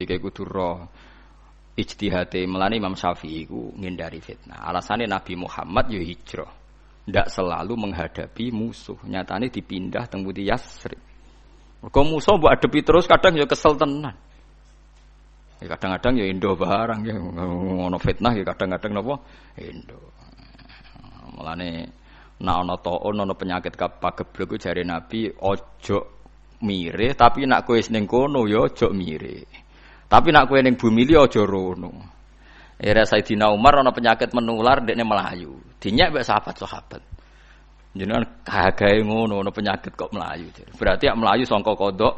kayak kudu roh ijtihate melani Imam Syafi'i ku ngindari fitnah. Alasannya Nabi Muhammad yo hijrah. Ndak selalu menghadapi musuh. Nyatane dipindah teng Putih Yasrib. Mergo musuh mbok adepi terus kadang yo kesel tenan. Ya kadang-kadang ya endo barang ya ngono fitnah ya kadang-kadang napa endo. Mulane nek ana taun ana penyakit pageblek ku jare Nabi ojo mire tapi nek kowe ning kono ya aja mire. Tapi nek kowe ning bumi li aja rono. Era Sayyidina Umar ana penyakit menular dekne melayu. Dinyek mek sahabat-sahabat. Jenengan kagae ngono ana penyakit kok melayu. Berarti nek melayu sangka kodok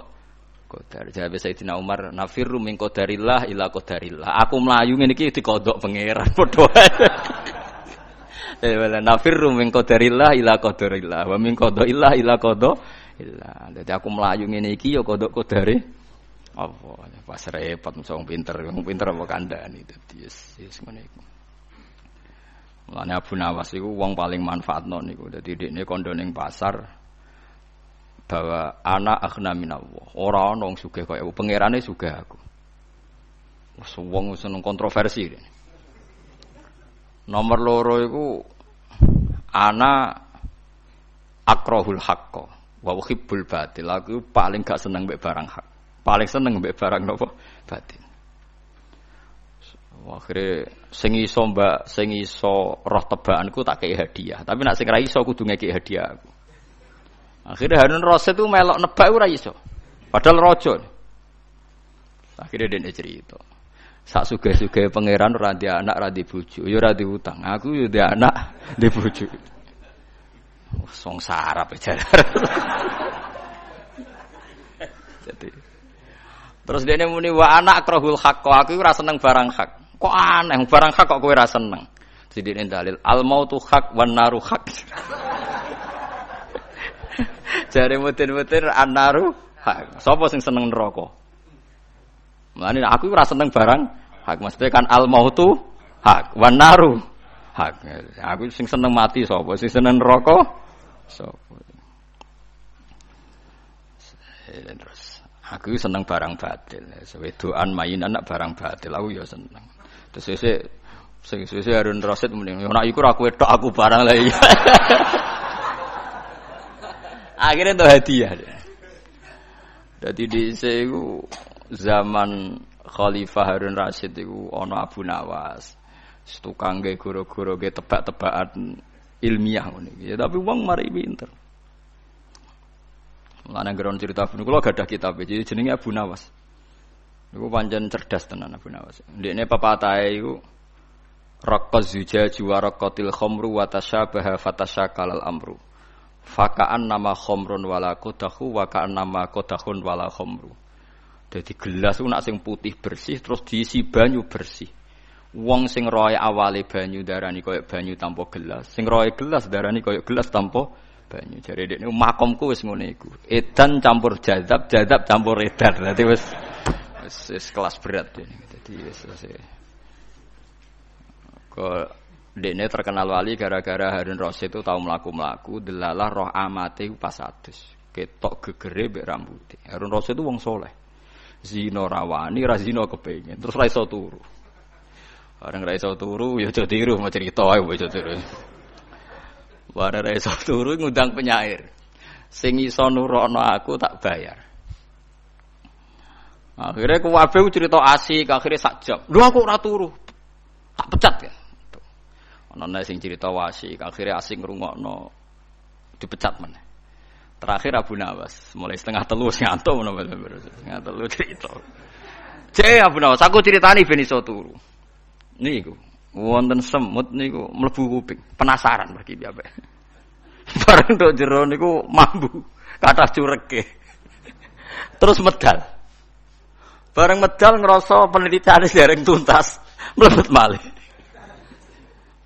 qadar. Jawabe Sayyidina Umar, "Nafirru min qadarillah ila qadarillah." Aku melayu ngene iki dikodok pangeran padha wae. Wala nafirru min qadarillah ila qadarillah wa min qadaillah ila qadaillah. Dadi aku melayu ngene iki ya kodok qadare apa pas repot wong pinter apa kandhani dadi wis ngene iku. Mulane Abu Nawas iku wong paling manfaatno niku. Dadi dekne kandha ning pasar bahwa anak akhna minallah. Ora ana wong sugih kaya aku, pangerane sugih aku. Wong seneng kontroversi. Nomor loro iku ana akrahul haqqo wa uhibbul batil. Aku paling gak seneng mbek barang hak. Paling seneng mbek barang napa? Batin. Akhire sing iso roh tebakanku tak kei hadiah. Tapi nek sing ra iso kudu ngeki hadiah aku. Akhirnya Harun Rasid itu melok nebak ora iso. Padahal raja. Akhirnya dene cerita. Sak sugih-sugih pangeran ora di anak, ora di bojo, ya ora di utang. Aku yo di anak, di bojo. Song sarap aja. Jadi terus dene muni wa anak akrahul haqq. Aku ora seneng barang hak. Kok aneh barang hak kok kowe ora seneng. Jadi dene dalil al mautu haq wan naru haq. Jare mutin-mutin an-naru hak. Sapa sing seneng neraka? Mulane aku ora seneng barang hak. Mesti kan al-mautu hak, wan naru hak. Aku sing seneng mati sapa? Sing seneng neraka sapa? Terus aku seneng barang batil. Wedoan mainan nak barang batil aku ya seneng. Terus sesuk Harun Rasid muni, nek iku ora kowe tok aku barang lha iya. Akhirnya itu hadiah. Jadi di sini zaman Khalifah Harun Rasid itu ana Abu Nawas, tukang ge guru-guru ge tebak-tebakan ilmiah ngono iki. Tapi wong mari pinter. Mulane nggon cerita Abu kula gadah kitab iki jenenge Abu Nawas. Niku pancen cerdas tenan Abu Nawas. Ndekne pepatahe iku raqqaz zujaju wa raqqatil khamru wa tashabaha fatashakalal amru. Fakaan nama khomrun wala kodahu, wakaan nama kodahun wala khomru. Jadi gelas itu nak sing putih bersih, terus diisi banyu bersih. Wong sing roe awale banyu darani koyok banyu tanpa gelas, sing roe gelas darani koyok gelas tanpa banyu. Jadi dekne makomku wis ngene iku. Edan campur jadab, jadab campur edan. Dadi wis kelas berat dene. Dadi wis kok dekne terkenal wali gara-gara Harun Rasid itu tahu mlaku-mlaku delalah roh amate pas adus ketok gegere mbek rambuté. Harun Rasid itu wong saleh. Zina rawani, ra zina kepengin. Terus ra iso turu. Bareng ra iso turu ya aja tiru mau cerita ae aja tiru. Bareng ra iso turu ngundang penyair. Sing iso nurono aku tak bayar. Akhirnya kuwabe cerita asik, akhirnya sak jam. Lho aku ora turu. Tak pecat ya. Ana sing cerita wasik, akhirnya asing ngrungokno dipecat meneh. Terakhir Abu Nawas, mulai 2:30 ngantuk menawa 2:30 cerita. Abu Nawas, aku critani ben iso turu. Niku, wonten semut niku mlebu kuping. Penasaran bagi piye. Bareng tok jero niku mambu, kathah cureke. Terus medal. Bareng medal ngrasa penelitiane dereng tuntas, mlebet malih.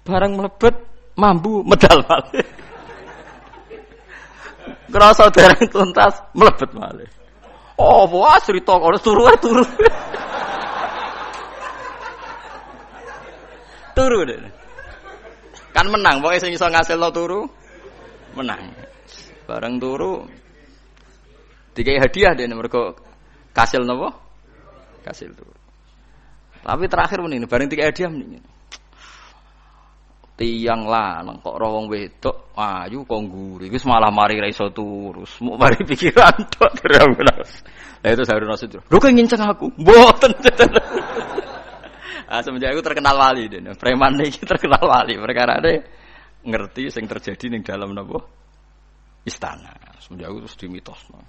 Barang mlebet mambu medal malih. Ngrasa dereng tuntas mlebet malih. Oh, wah cerita kok turu. Turu deh. Kan menang, pokoke sing iso ngasilno turu menang. Bareng turu dikai hadiah dene mergo kasil napa? Kasil turu. Tapi terakhir ini bareng tiga hadiah mendingin. Tiang lanang kok ora wong wedok ayu kok ngguri wis malah mari ra iso turu mau mari pikiran tok terus lah itu Harun Rasul lho kok nginceng aku mboten semenjak aku terkenal wali dene preman iki terkenal wali perkara ngerti sing terjadi ning dalam napa istana semenjak aku terus dimitosno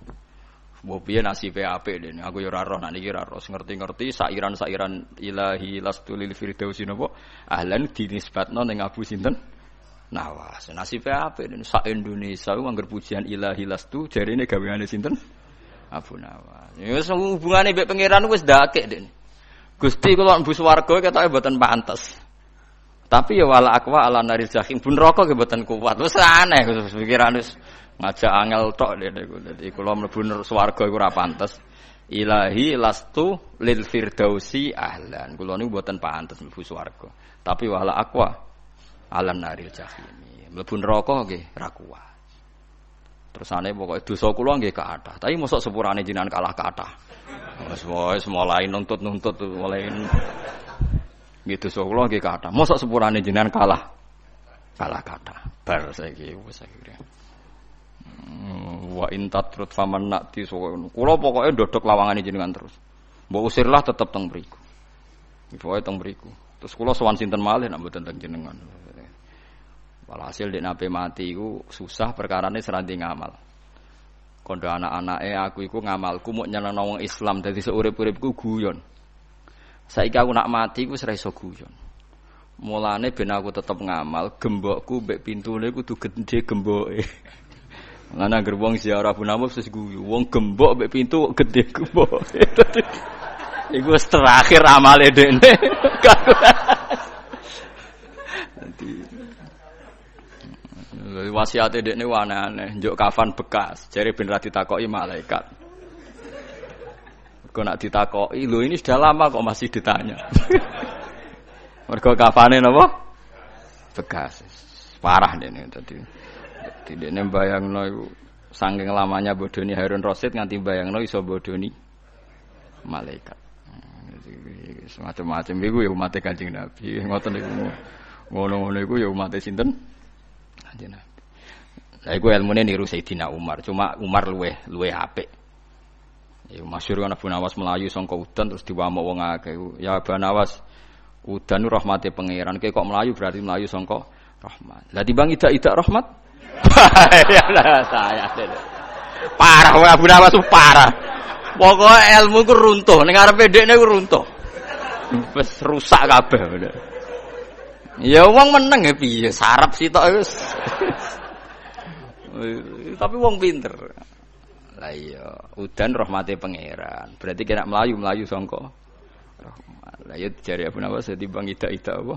mbok piye nasibe apik dene aku ya ora roh nek iki ora roh ngerti-ngerti sairan-sairan ilahi lastul firdausi napa ahlan dinisbatno ning Abu sinten Nawas nasibe apik dene sak Indonesia ku angger pujian ilahi lastu jarine gaweane sinten Abu Nawas ya wis hubungane mbek pangeran wis ndakek dene Gusti kula mlebu swarga ketoke mboten pantes tapi ya wala akwa ala naril jahim bun neraka nggih mboten kuat wis aneh pikiran wis ngajak angel tok niku. Dadi kula mlebu swarga iku ora pantes. Ilahi lastu lil firdausi ahlan. Kula niku mboten pantes mlebu swarga. Tapi wala aqwa alan naril jahim. Mlebu neraka nggih ra kuat. Tersane pokoke dosa kula nggih kathah, tapi mosok sepurane jenengan kalah kathah. Wis mulai nuntut-nuntut mulai nggih dosa kula nggih kathah. Mosok sepurane jenengan kalah kathah. Bar saiki wis akhire. Wa intatrut faman nakti sokono. Kula pokoke ndodhok lawangane jenengan terus. Mbok usirlah tetep teng mriku. Pokoke teng mriku. Terus kula sowan sinten malih nek mboten teng jenengan. Walhasil nek nape mati iku susah perkarane seranti ngamal. Kondo anak-anake aku iku ngamalku muk nyenengno wong Islam dadi seurip-uripku guyon. Saiki aku nak mati iku wis ora iso guyon. Mulane ben aku tetep ngamal, gembokku mbek pintune kudu gedhe gemboke. Lan anggere wong ziarah Abu Nawas wis guyu, wong gembok mbek pintu gedhe gembok. Iku wis terakhir amale dekne. Dadi wasiate dekne aneh-aneh, njuk kafan bekas, jare ben ra ditakoki malaikat. Kok nak ditakoki, lho ini sudah lama kok masih ditanya. Mergo kafane napa? Bekas. Parah dene dadi. Dene bayangno iku saking lamanya bodoni Harun Rasid nganti bayangno iso bodoni malaikat. Semacam-macam iku ya umat Kanjeng Nabi. Ngoten niku. Ngono-ngono iku ya umat sinten? Kanjeng Nabi. Lah iku ilmune niru Sayyidina Umar, cuma Umar luweh apik. Ya masyhur kan Abu Nawas melayu saka udan terus diwamuk wong akeh. Ya Abu Nawas udan rahmate pangeran, kok melayu berarti melayu saka rahmat. Lah timbang idak rahmat ya lah saya parah wae Abu Nawas parah. Pokoke ilmu ku runtuh, ning arepe dekne ku runtuh. Wis rusak kabeh. Ya wong meneng ya piye, sarap sitok wis. Tapi wong pinter. Lah iya, udan rahmate pangeran. Berarti kena melayu sangka rahmat. Lah ya jare Abu Nawas dadi bang ida-ida apa?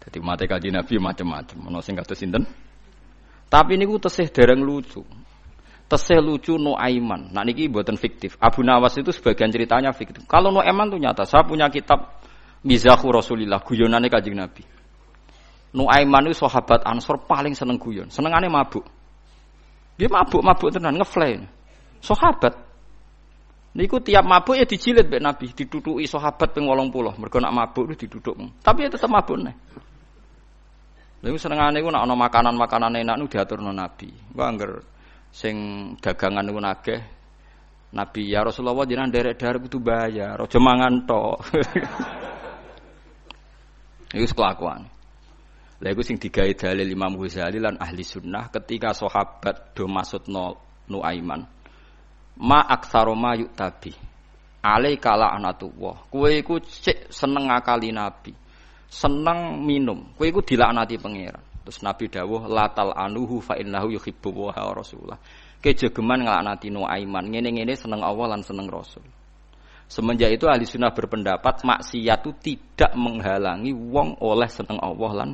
Jadi mate Kanjeng Nabi macam-macam, ana sing kados sinten. Tapi niku tesih dereng lucu. Tesih lucu Nuaiman. Nah niki mboten fiktif. Abu Nawas itu sebagian ceritanya fiktif. Kalau Nuaiman itu nyata. Saya punya kitab Mizahur Rasulillah, guyonane Kanjeng Nabi. Nuaiman itu sahabat Ansor paling seneng guyon. Senengane mabuk. Dia mabuk tenan ngefly. Sahabat. Niku tiap mabuk ya dijilid mbek Nabi, ditutuki sahabat ping 80. Mergo nak mabuk itu diduduk. Tapi ya tetep mabuk neh. Lha senengane iku nek ana makanan-makanan enak niku diaturno Nabi. Engko angger sing dagangan niku nagih Nabi ya Rasulullah jenengan derek-derek kudu bayar, aja mangan tok. Iku kelakuan. Lha iku sing digawe dalil Imam Ghazali lan ahli sunnah ketika sahabat do maksudno Nuaiman. Ma aktsaro ma yuktabi. Alaika la'natullah. Kowe iku sik seneng ngakali Nabi. Seneng minum. Kowe iku dilaknati pangeran. Terus Nabi dawuh latal anuhu fa innahu yuhibbu wa rasulullah. Kejegeman nglaknati Nuaiman. Ngene-ngene seneng Allah lan seneng Rasul. Semenjak itu ahli sunnah berpendapat maksiat itu tidak menghalangi wong oleh seneng Allah lan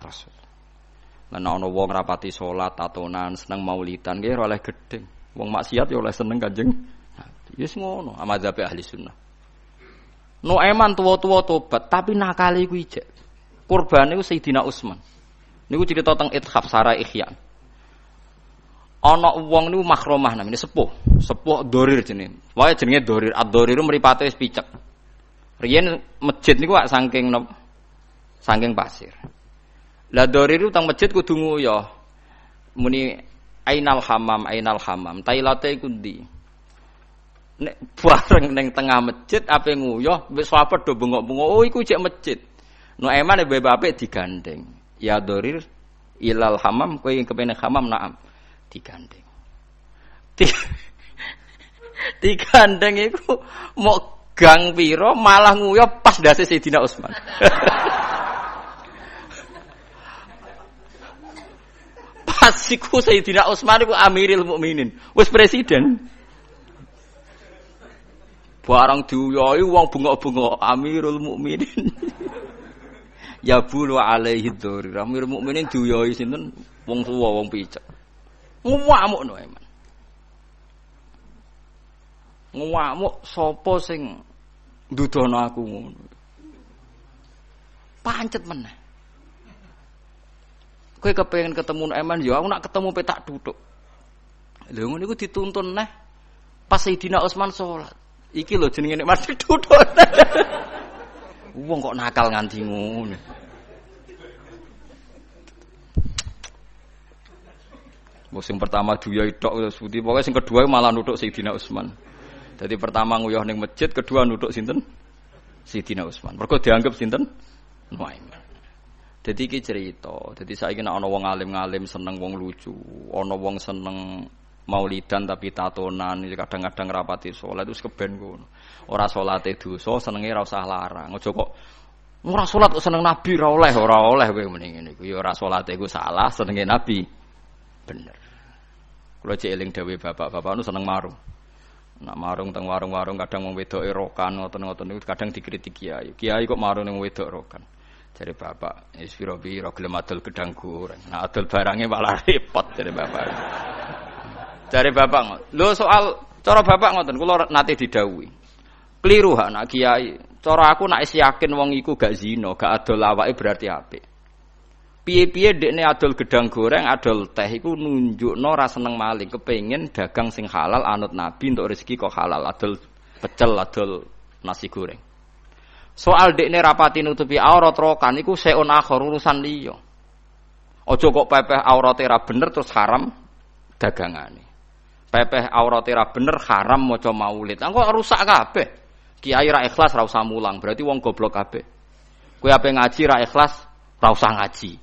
Rasul. Lan ana wong rapati salat, tatonan, seneng maulidan nggih oleh gedeng. Wong maksiat ya oleh seneng Kanjeng Nabi. Wis ngono mazhab ahli sunnah. Nuaiman tuwa-tuwa tobat, tapi nakale iku ijek. Kurbane iku Sayyidina Utsman. Niku cerita teng Ithaf Sarah Ihya. ana wong niku makromah namine sepuh dorir jenenge. Wae jenenge dorir, ad-doriru mripate wis picek. Riyen masjid niku wak saking saking pasir. Lah doriru teng masjid kudu nguyah. Muni ainal hamam, tailate iku ndi? Nek bareng ning tengah masjid ape nguyah, wis sahabat do bengok-bengok, oh iku cek masjid. Nuaiman bae apik digandeng. Ya dorir ilal hamam, kowe kepene hamam naam. Digandeng. Digandeng iku mau gang piro malah nguyah pas ndase Sayyidina Utsman. Pas iku Sayyidina Utsman iku Amirul Mukminin, wis presiden. Barang diuyai wong bengok-bengok Amirul Mukminin. Ya bulu alaihi dzuri. Amirul Mukminin diuyai sinten? Wong tuwa, wong picek. Ngamukno eman. Ngamuk sapa sing ndudono aku ngono. Pancet meneh. Kowe kepengin ketemu eman ya aku nak ketemu petak duduk. Lha ngono iku dituntun neh pas Sayyidina Utsman salat. Iki lho jenenge nek mati duduk. Wong kok nakal nganti ngono. Musim pertama duyai tok wis putih, pokoke sing kedua malah nuthuk Sayyidina Utsman. Dadi pertama nguyah ning masjid, kedua nuthuk sinten? Sayyidina Utsman. Mergo dianggap sinten? Nuaiman. Dadi iki cerita. Dadi saiki nek ana wong alim-alim seneng wong lucu, ana wong seneng maulidan tapi tatonan, kadang-kadang rapati salat itu keben ngono. Ora salate dosa, senenge ora usah larang. Aja kok ora salat kok seneng nabi ora oleh kowe mending ngene iku. Ya ora salate iku salah, senenge nabi bener. Kula cek eling dawuh bapak-bapak nu seneng marung. Nak marung teng warung-warung kadang wong wedoke rokan ngoten-ngoten niku kadang dikritik kiai. Kiai kok marung ning wedok rokan. Jare bapak, wis pira-pira gelem adol gedang goreng. Nah adol barange malah repot jare bapak. Jare bapak, lho soal cara bapak ngoten kula nate didhawuhi. Kliru hak nak kiai. Cara aku nek yakin wong iku gak zina, gak adol awake berarti apik. Piye-piye dekne adol gedang goreng, adol teh iku nunjukno ra seneng maling, kepengin dagang sing halal anut nabi untuk rezeki kok halal, adol pecel, adol nasi goreng. Soal dekne rapati nutupi aurat rokan iku seun akhir urusan liya. Aja kok pepeh aurate ra bener terus haram dagangane. Pepeh aurate ra bener haram maca maulid. Engko rusak kabeh. Kiai ra ikhlas ra usah mulang, berarti wong goblok kabeh. Kowe ape ngaji ra ikhlas ra usah ngaji.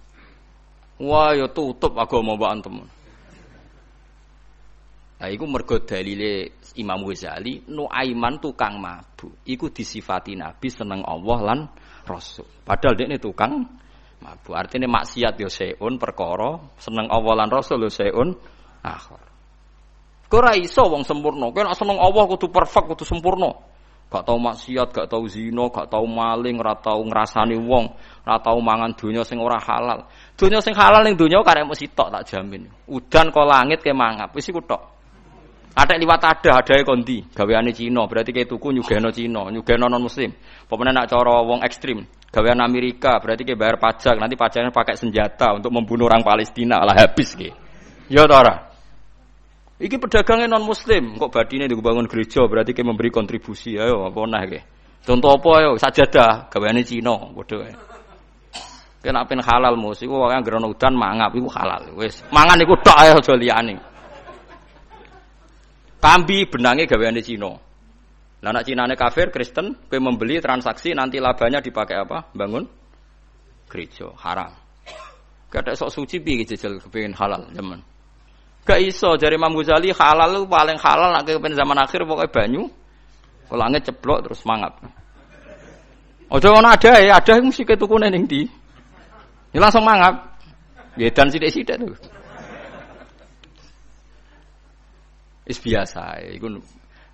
Wah, ya tutup agama mbak antum. Nah, iku mergo dalile Imam Ghazali, Nuaiman tukang mabuk. Iku disifati Nabi seneng Allah lan Rasul. Padahal dekne tukang mabuk. Artine maksiat ya seun perkara, seneng Allah lan Rasul ya seun akhir. Kok ora iso wong sempurna. Kowe nek seneng Allah kudu perfect, kudu sempurna. Gak tau maksiat, gak tau zina, gak tau maling, ora tau ngrasani wong, ora tau mangan donya sing ora halal. Donya sing halal ning donya karek mesti tok tak jamin. Udan kok langit ke mangap, wis iku tok. Atek liwat adahe kondi, gaweane Cina, berarti ke tuku nyugeno Cina, nyugeno non muslim. Pemene nak cara wong ekstrim, gawean Amerika, berarti ke bayar pajak, nanti pajaknya pakai senjata untuk membunuh orang Palestina, lah habis ke. Ya ta ora? Iki pedagangnya non muslim, kok badine dibangun gereja berarti ke memberi kontribusi. Ayo apa nah ke? Contoh apa ayo sajadah gaweane Cina padha ae. Kena pen halal mus iku wae anggere udan mangap iku halal. Wis mangan iku tok ae aja liyane. Kambi benange gaweane Cina. Lah nek Cinane kafir Kristen, kowe membeli transaksi nanti labanya dipakai apa? Bangun gereja, haram. Gak sok suci piye jajal kepengin halal zaman. Gak iso jare Imam Ghazali halal lu paling halal nek kepen zaman akhir pokoke banyu. Kok langit ceblok terus mangap. Aja ono ada mesti ketukune ning ndi. Ya langsung mangap. Ya dan sithik-sithik to. Wis biasa iku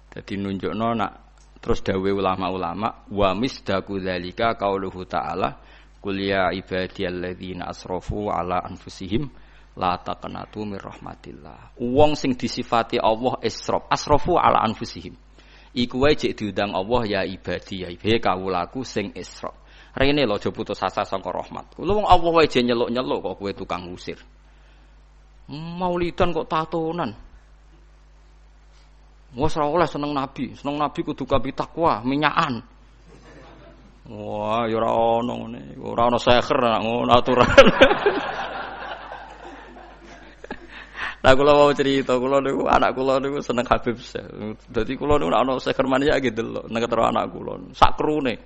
dadi nunjukno nak terus dawuh ulama-ulama wa misdaku dzalika qauluhu ta'ala qul ya ibadiyalladzina asrafu ala anfusihim la taqnatu mir rahmatillah. Wong sing disifati Allah asrafu ala anfusihim. Iku wae jek diundang Allah ya ibadi ya ibe kawulaku sing isra. Rene lho aja putus asa saka rahmat. Kulo wong Allah wae jek nyeluk-nyeluk kok kowe tukang ngusir. Maulidan kok tatonan. Wes ora oleh seneng Nabi kudu kabi takwa, minyakan. Wah, ya ora ono ngene. Ora ono seher nak ngono aturan. Nah kula mau cerita, kula niku anak kula niku seneng Habib Syekh. Dadi kula niku nek ana seher mania gitu lho, nek ketero anak kula. Sak krune.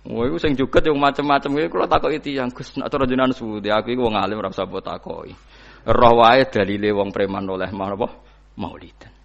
Wah iku sing joget yo macem-macem iki kula takoki tiyang Gus nek cara jenengan suwudi aku iku wong alim ora usah mbok takoki. Roh wae dalile wong preman oleh napa? Maulidan.